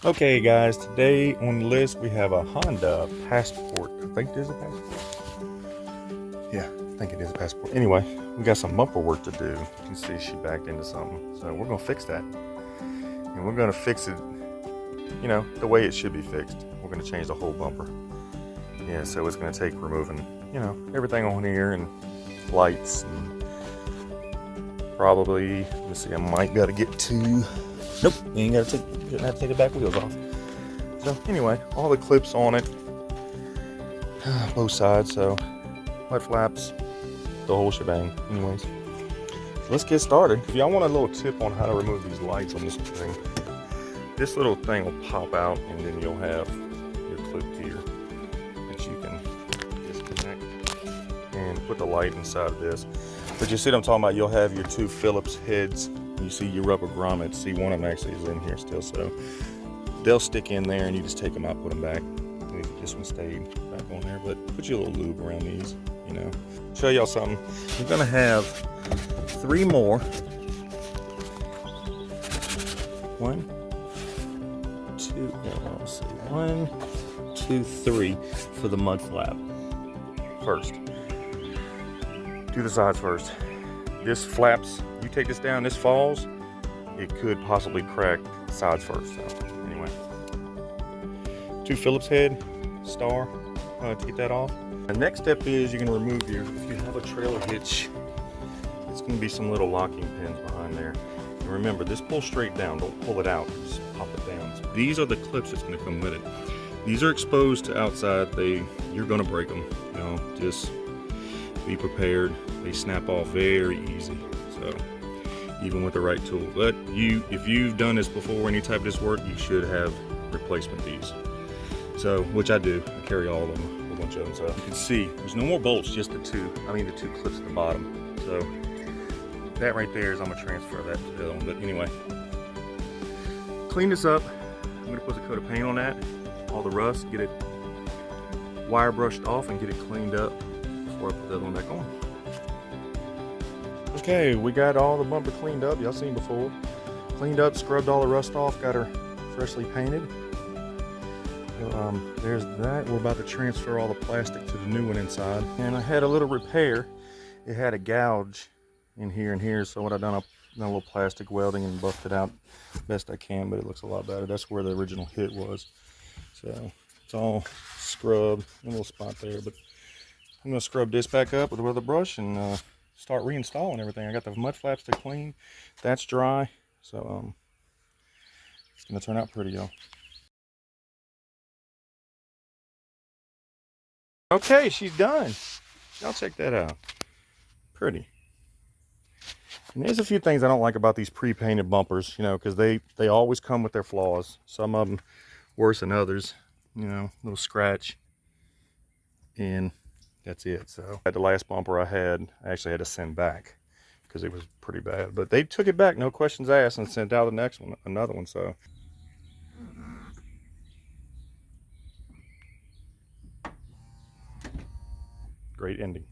Okay guys, today on the list we have a Honda Passport. I think there's a Passport. Yeah, I think it is a Passport. Anyway, we got some bumper work to do. You can see she backed into something. So we're gonna fix that. And we're gonna fix it, the way it should be fixed. We're gonna change the whole bumper. Yeah, so it's gonna take removing, everything on here and lights and probably, let me see, I might gotta get two. Nope, you ain't shouldn't have to take the back wheels off. So anyway, all the clips on it, both sides, so mud flaps, the whole shebang. Anyways, so let's get started. If y'all want a little tip on how to remove these lights on this thing, this little thing will pop out and then you'll have your clip here that you can disconnect and put the light inside of this. But you see what I'm talking about? You'll have your two Phillips heads. You see your rubber grommets. See, one of them actually is in here still, so they'll stick in there and you just take them out, put them back. This one stayed back on there, but put your little lube around these, Show y'all something. You're gonna have three more. 1, 2, let's see. 1, 2, 3 for the mud flap. First, do the sides first. This flaps, you take this down, this falls, it could possibly crack sides first. So anyway, two Phillips head star to get that off. The next step is you're going to remove if you have a trailer hitch, it's going to be some little locking pins behind there. And remember, this pulls straight down, don't pull it out, just pop it down. So these are the clips that's going to come with it. These are exposed to outside, you're going to break them, just be prepared. They snap off very easy, so even with the right tool. But if you've done this before, any type of this work, you should have replacement these. So, which I do. I carry all of them, a bunch of them. So you can see there's no more bolts, just the two clips at the bottom. So that right there is, I'm gonna transfer that to the other one. But anyway, clean this up. I'm gonna put a coat of paint on that, all the rust, get it wire brushed off and get it cleaned up before I put the other one back on. Okay, we got all the bumper cleaned up. Y'all seen before. Cleaned up, scrubbed all the rust off, got her freshly painted. So, there's that. We're about to transfer all the plastic to the new one inside. And I had a little repair. It had a gouge in here and here. So what I've done, I've done a little plastic welding and buffed it out best I can, but it looks a lot better. That's where the original hit was. So it's all scrubbed, a little spot there, but I'm gonna scrub this back up with a brush and start reinstalling everything. I got the mud flaps to clean. That's dry, so it's gonna turn out pretty, y'all. Okay, she's done. Y'all check that out. Pretty. And there's a few things I don't like about these pre-painted bumpers, because they always come with their flaws. Some of them worse than others. Little scratch, and that's it. So at the last bumper I actually had to send back because it was pretty bad. But they took it back, no questions asked, and sent out the next one, another one. So great ending.